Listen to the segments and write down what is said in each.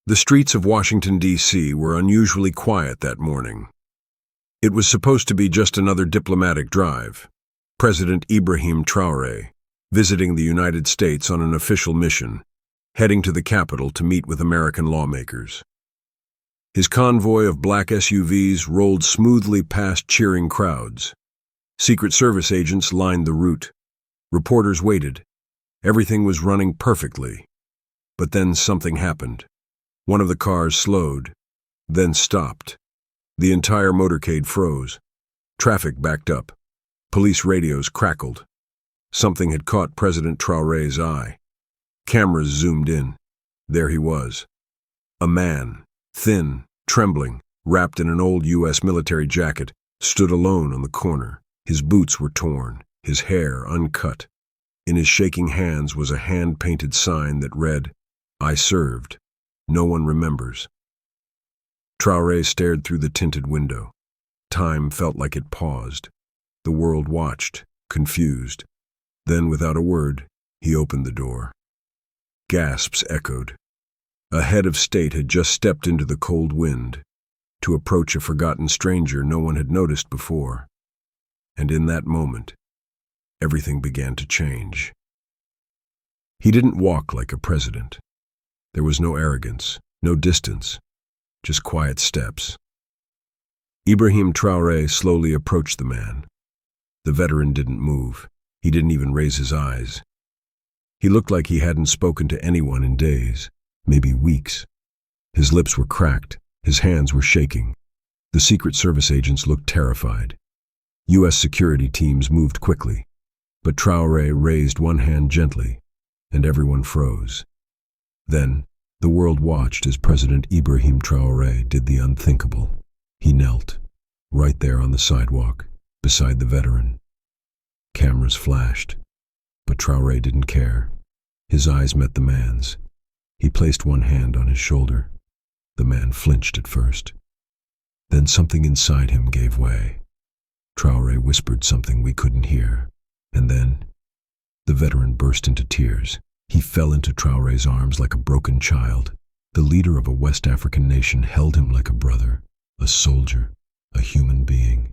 The streets of Washington, D.C. were unusually quiet that morning. It was supposed to be just another diplomatic drive. President Ibrahim Traoré, visiting the United States on an official mission, heading to the Capitol to meet with American lawmakers. His convoy of black SUVs rolled smoothly past cheering crowds. Secret Service agents lined the route. Reporters waited. Everything was running perfectly. But then something happened. One of the cars slowed, then stopped. The entire motorcade froze. Traffic backed up. Police radios crackled. Something had caught President Traoré's eye. Cameras zoomed in. There he was. A man, thin, trembling, wrapped in an old U.S. military jacket, stood alone on the corner. His boots were torn, his hair uncut. In his shaking hands was a hand-painted sign that read, "I served. No one remembers." Traoré stared through the tinted window. Time felt like it paused. The world watched, confused. Then, without a word, he opened the door. Gasps echoed. A head of state had just stepped into the cold wind, to approach a forgotten stranger no one had noticed before. And in that moment, everything began to change. He didn't walk like a president. There was no arrogance, no distance, just quiet steps. Ibrahim Traoré slowly approached the man. The veteran didn't move. He didn't even raise his eyes. He looked like he hadn't spoken to anyone in days, maybe weeks. His lips were cracked. His hands were shaking. The Secret Service agents looked terrified. U.S. security teams moved quickly, but Traoré raised one hand gently, and everyone froze. Then, the world watched as President Ibrahim Traoré did the unthinkable. He knelt, right there on the sidewalk, beside the veteran. Cameras flashed, but Traoré didn't care. His eyes met the man's. He placed one hand on his shoulder. The man flinched at first. Then something inside him gave way. Traoré whispered something we couldn't hear, and then the veteran burst into tears. He fell into Traoré's arms like a broken child. The leader of a West African nation held him like a brother, a soldier, a human being.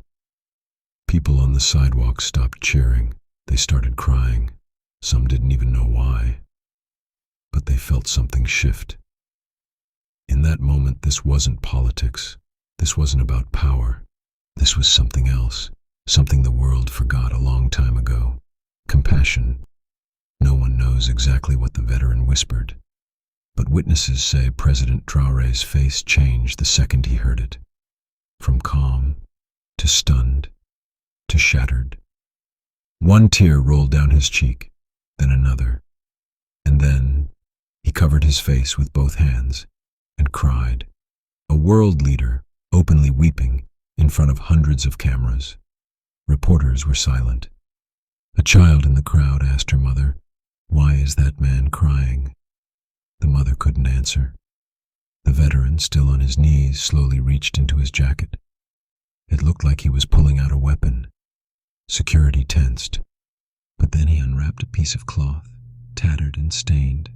People on the sidewalk stopped cheering. They started crying. Some didn't even know why. But they felt something shift. In that moment, this wasn't politics. This wasn't about power. This was something else, something the world forgot a long time ago. Compassion. No one knows exactly what the veteran whispered, but witnesses say President Traoré's face changed the second he heard it. From calm, to stunned, to shattered. One tear rolled down his cheek, then another, and then he covered his face with both hands and cried. A world leader, openly weeping, in front of hundreds of cameras. Reporters were silent. A child in the crowd asked her mother, "Why is that man crying?" The mother couldn't answer. The veteran, still on his knees, slowly reached into his jacket. It looked like he was pulling out a weapon. Security tensed. But then he unwrapped a piece of cloth, tattered and stained.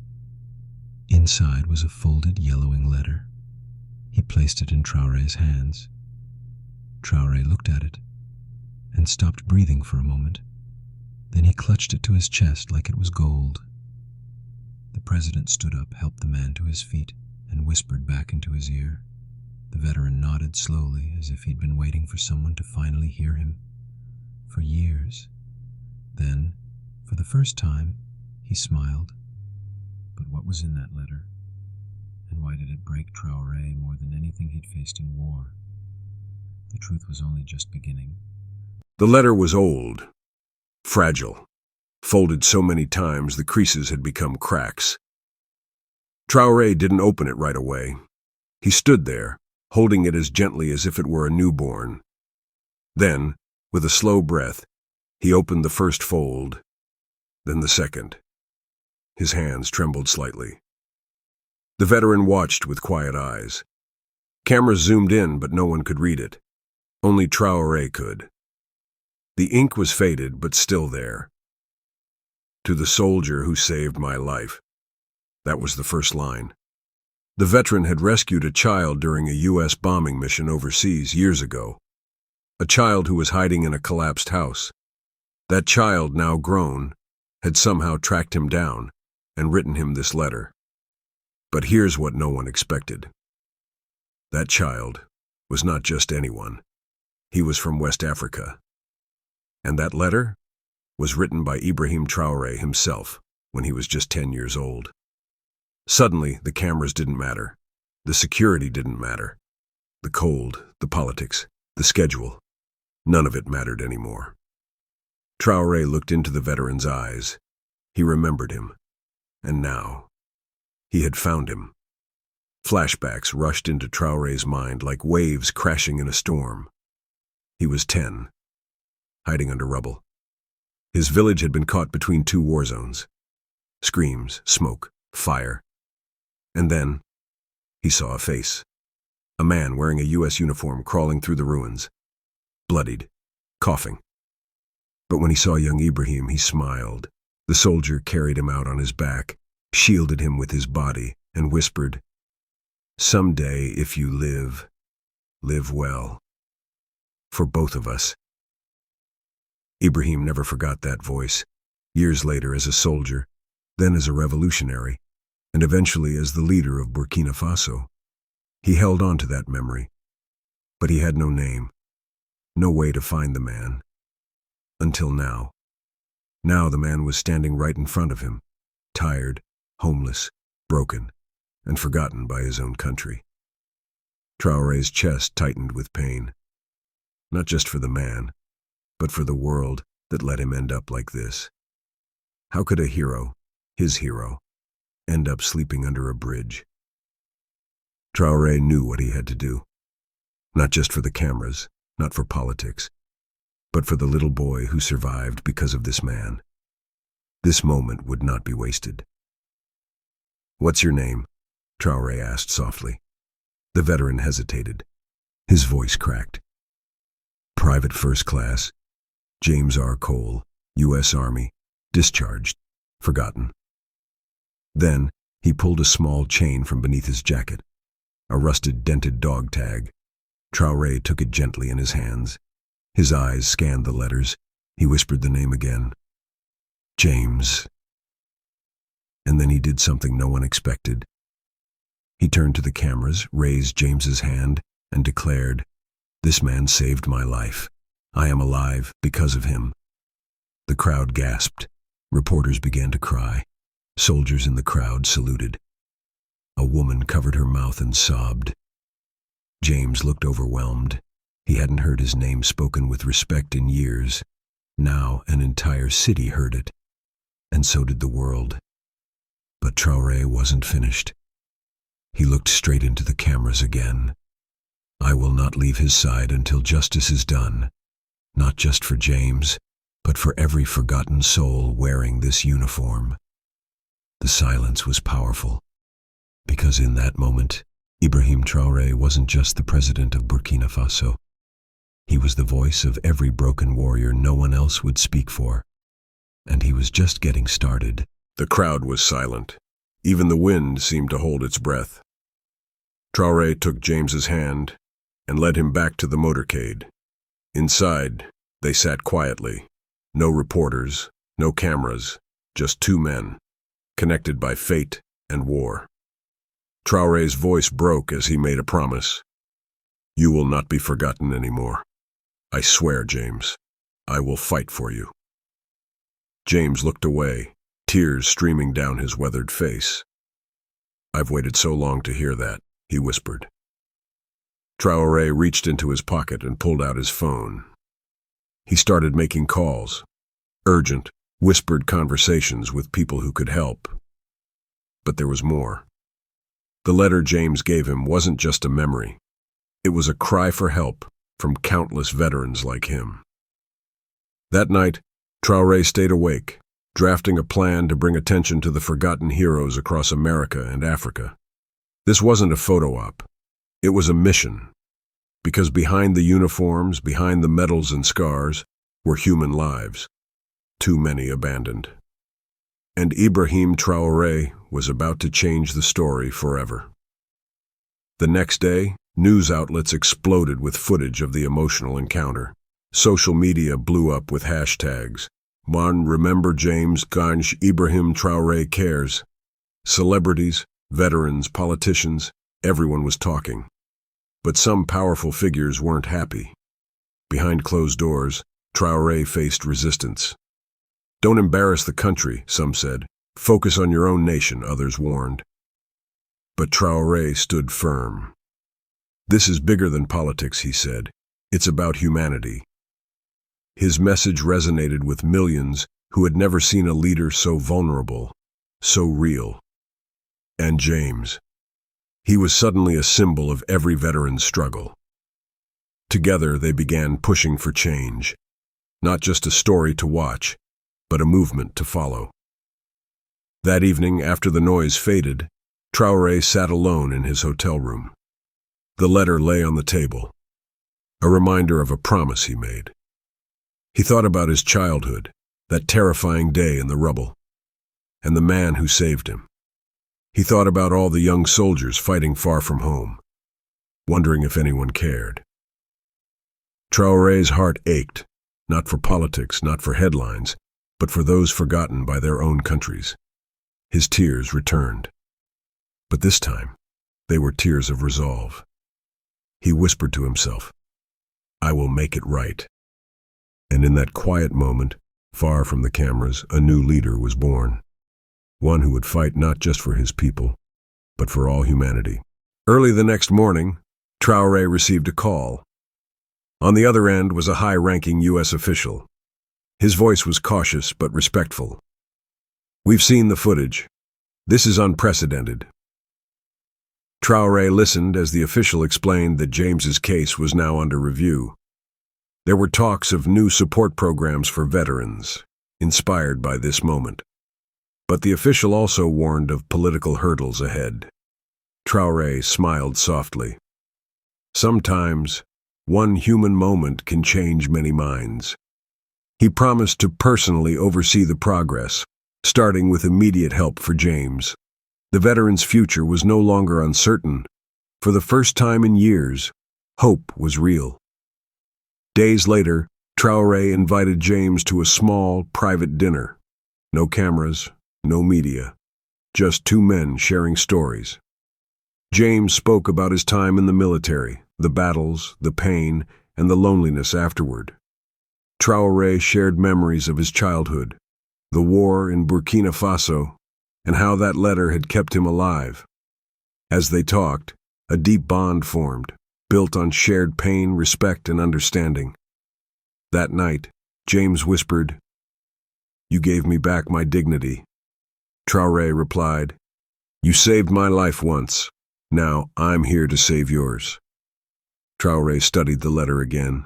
Inside was a folded, yellowing letter. He placed it in Traoré's hands. Traoré looked at it and stopped breathing for a moment. Then he clutched it to his chest like it was gold. The president stood up, helped the man to his feet, and whispered back into his ear. The veteran nodded slowly, as if he'd been waiting for someone to finally hear him. For years. Then, for the first time, he smiled. But what was in that letter? And why did it break Traoré more than anything he'd faced in war? The truth was only just beginning. The letter was old, fragile, folded so many times the creases had become cracks. Traoré didn't open it right away. He stood there, holding it as gently as if it were a newborn. Then, with a slow breath, he opened the first fold, then the second. His hands trembled slightly. The veteran watched with quiet eyes. Cameras zoomed in, but no one could read it. Only Traoré could. The ink was faded, but still there. "To the soldier who saved my life." That was the first line. The veteran had rescued a child during a U.S. bombing mission overseas years ago. A child who was hiding in a collapsed house. That child, now grown, had somehow tracked him down and written him this letter. But here's what no one expected. That child was not just anyone. He was from West Africa. And that letter was written by Ibrahim Traoré himself when he was just 10 years old. Suddenly, the cameras didn't matter. The security didn't matter. The cold, the politics, the schedule. None of it mattered anymore. Traoré looked into the veteran's eyes. He remembered him. And now, he had found him. Flashbacks rushed into Traoré's mind like waves crashing in a storm. He was 10, hiding under rubble. His village had been caught between two war zones. Screams, smoke, fire. And then, he saw a face. A man wearing a U.S. uniform crawling through the ruins. Bloodied, coughing. But when he saw young Ibrahim, he smiled. The soldier carried him out on his back, shielded him with his body, and whispered, "Someday, if you live, live well. For both of us." Ibrahim never forgot that voice. Years later as a soldier, then as a revolutionary, and eventually as the leader of Burkina Faso. He held on to that memory. But he had no name, no way to find the man. Until now. Now the man was standing right in front of him, tired, homeless, broken, and forgotten by his own country. Traoré's chest tightened with pain. Not just for the man, but for the world that let him end up like this. How could a hero, his hero, end up sleeping under a bridge? Traoré knew what he had to do. Not just for the cameras, not for politics, but for the little boy who survived because of this man. This moment would not be wasted. "What's your name?" Traoré asked softly. The veteran hesitated. His voice cracked. "Private First Class, James R. Cole, U.S. Army, discharged, forgotten." Then he pulled a small chain from beneath his jacket, a rusted, dented dog tag. Traoré took it gently in his hands. His eyes scanned the letters. He whispered the name again. "James." And then he did something no one expected. He turned to the cameras, raised James's hand, and declared, "This man saved my life. I am alive because of him." The crowd gasped. Reporters began to cry. Soldiers in the crowd saluted. A woman covered her mouth and sobbed. James looked overwhelmed. He hadn't heard his name spoken with respect in years. Now an entire city heard it. And so did the world. But Traoré wasn't finished. He looked straight into the cameras again. "I will not leave his side until justice is done. Not just for James, but for every forgotten soul wearing this uniform." The silence was powerful, because in that moment, Ibrahim Traoré wasn't just the president of Burkina Faso. He was the voice of every broken warrior no one else would speak for. And he was just getting started. The crowd was silent. Even the wind seemed to hold its breath. Traoré took James's hand and led him back to the motorcade. Inside, they sat quietly. No reporters, no cameras, just two men, connected by fate and war. Traoré's voice broke as he made a promise. "You will not be forgotten anymore. I swear, James, I will fight for you." James looked away, tears streaming down his weathered face. "I've waited so long to hear that," he whispered. Traoré reached into his pocket and pulled out his phone. He started making calls, urgent, whispered conversations with people who could help. But there was more. The letter James gave him wasn't just a memory. It was a cry for help from countless veterans like him. That night, Traoré stayed awake, drafting a plan to bring attention to the forgotten heroes across America and Africa. This wasn't a photo op. It was a mission. Because behind the uniforms, behind the medals and scars, were human lives, too many abandoned. And Ibrahim Traoré was about to change the story forever. The next day, news outlets exploded with footage of the emotional encounter. Social media blew up with hashtags. One, remember James Ganj, Ibrahim Traoré cares. Celebrities, veterans, politicians, everyone was talking. But some powerful figures weren't happy. Behind closed doors, Traoré faced resistance. Don't embarrass the country, some said. Focus on your own nation, others warned. But Traoré stood firm. This is bigger than politics, he said. It's about humanity. His message resonated with millions who had never seen a leader so vulnerable, so real. And James. He was suddenly a symbol of every veteran's struggle. Together they began pushing for change. Not just a story to watch, but a movement to follow. That evening, after the noise faded, Traoré sat alone in his hotel room. The letter lay on the table, a reminder of a promise he made. He thought about his childhood, that terrifying day in the rubble, and the man who saved him. He thought about all the young soldiers fighting far from home, wondering if anyone cared. Traoré's heart ached, not for politics, not for headlines, but for those forgotten by their own countries. His tears returned. But this time, they were tears of resolve. He whispered to himself, "I will make it right." And in that quiet moment, far from the cameras, a new leader was born. One who would fight not just for his people, but for all humanity. Early the next morning, Traoré received a call. On the other end was a high-ranking U.S. official. His voice was cautious but respectful. "We've seen the footage. This is unprecedented." Traoré listened as the official explained that James's case was now under review. There were talks of new support programs for veterans, inspired by this moment. But the official also warned of political hurdles ahead. Traoré smiled softly. Sometimes, one human moment can change many minds. He promised to personally oversee the progress, starting with immediate help for James. The veteran's future was no longer uncertain. For the first time in years, hope was real. Days later, Traoré invited James to a small, private dinner. No cameras, no media, just two men sharing stories. James spoke about his time in the military, the battles, the pain, and the loneliness afterward. Traoré shared memories of his childhood, the war in Burkina Faso, and how that letter had kept him alive. As they talked, a deep bond formed, built on shared pain, respect, and understanding. That night, James whispered, "You gave me back my dignity." Traoré replied, "You saved my life once. Now I'm here to save yours." Traoré studied the letter again.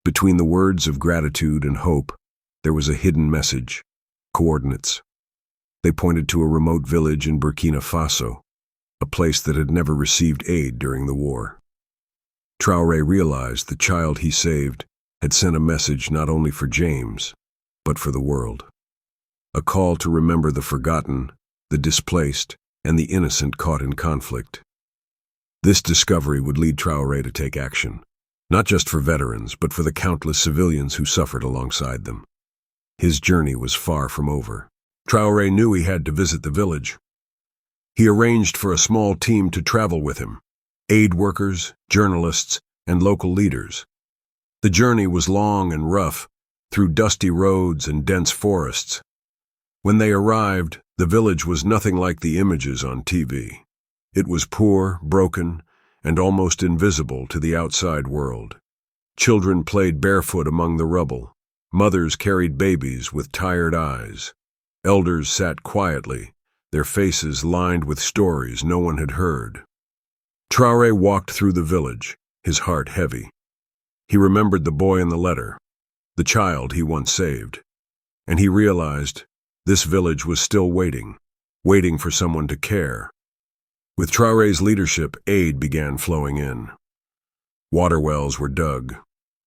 Between the words of gratitude and hope, there was a hidden message, coordinates. They pointed to a remote village in Burkina Faso, a place that had never received aid during the war. Traoré realized the child he saved had sent a message not only for James, but for the world. A call to remember the forgotten, the displaced, and the innocent caught in conflict. This discovery would lead Traoré to take action, not just for veterans, but for the countless civilians who suffered alongside them. His journey was far from over. Traoré knew he had to visit the village. He arranged for a small team to travel with him, aid workers, journalists, and local leaders. The journey was long and rough, through dusty roads and dense forests. When they arrived, the village was nothing like the images on TV. It was poor, broken, and almost invisible to the outside world. Children played barefoot among the rubble. Mothers carried babies with tired eyes. Elders sat quietly, their faces lined with stories no one had heard. Traoré walked through the village, his heart heavy. He remembered the boy in the letter, the child he once saved, and he realized this village was still waiting for someone to care. With Traoré's leadership, aid began flowing in. Water wells were dug,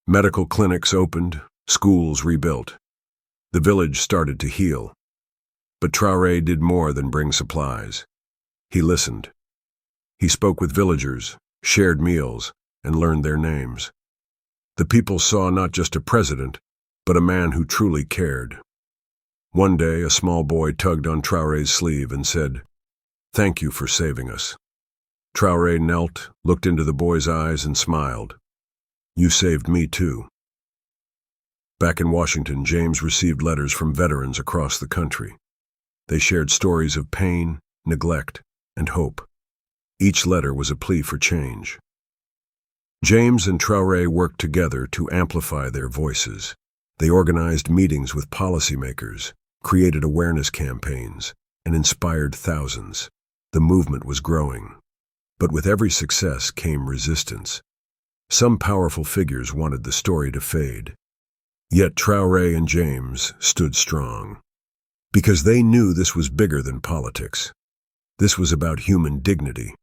medical clinics opened, schools rebuilt. The village started to heal. But Traoré did more than bring supplies. He listened. He spoke with villagers, shared meals, and learned their names. The people saw not just a president, but a man who truly cared. One day, a small boy tugged on Traoré's sleeve and said, "Thank you for saving us." Traoré knelt, looked into the boy's eyes, and smiled. "You saved me too." Back in Washington, James received letters from veterans across the country. They shared stories of pain, neglect, and hope. Each letter was a plea for change. James and Traoré worked together to amplify their voices. They organized meetings with policymakers, created awareness campaigns, and inspired thousands. The movement was growing. But with every success came resistance. Some powerful figures wanted the story to fade. Yet Traoré and James stood strong. Because they knew this was bigger than politics. This was about human dignity.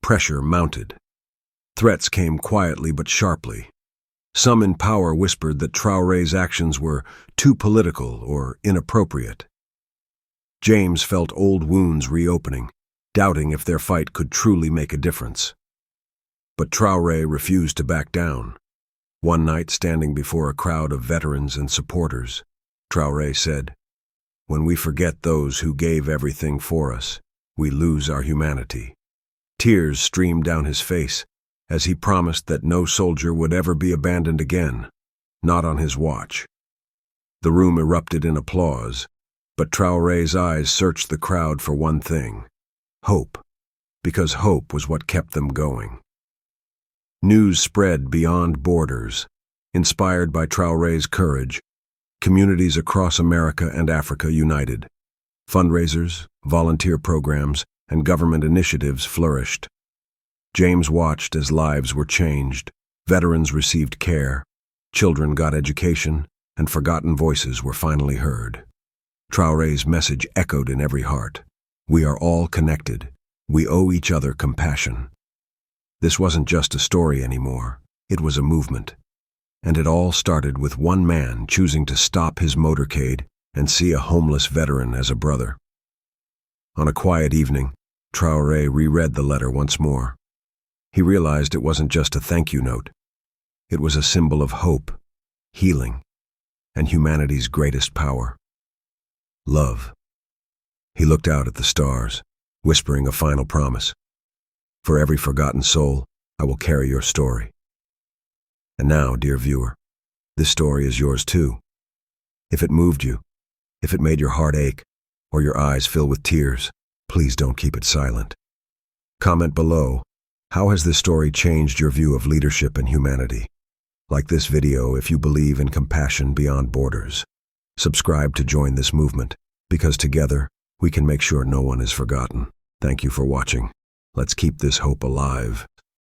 Pressure mounted. Threats came quietly but sharply. Some in power whispered that Traoré's actions were too political or inappropriate. James felt old wounds reopening, doubting if their fight could truly make a difference. But Traoré refused to back down. One night, standing before a crowd of veterans and supporters, Traoré said, "When we forget those who gave everything for us, we lose our humanity." Tears streamed down his face as he promised that no soldier would ever be abandoned again, not on his watch. The room erupted in applause, but Traoré's eyes searched the crowd for one thing: hope, because hope was what kept them going. News spread beyond borders. Inspired by Traoré's courage, communities across America and Africa united. Fundraisers, volunteer programs, and government initiatives flourished. James watched as lives were changed, veterans received care, children got education, and forgotten voices were finally heard. Traoré's message echoed in every heart. We are all connected. We owe each other compassion. This wasn't just a story anymore. It was a movement. And it all started with one man choosing to stop his motorcade and see a homeless veteran as a brother. On a quiet evening, Traoré reread the letter once more. He realized it wasn't just a thank you note. It was a symbol of hope, healing, and humanity's greatest power: love. He looked out at the stars, whispering a final promise. For every forgotten soul, I will carry your story. And now, dear viewer, this story is yours too. If it moved you, if it made your heart ache, or your eyes fill with tears, please don't keep it silent. Comment below, how has this story changed your view of leadership and humanity? Like this video if you believe in compassion beyond borders. Subscribe to join this movement, because together we can make sure no one is forgotten. Thank you for watching. Let's keep this hope alive.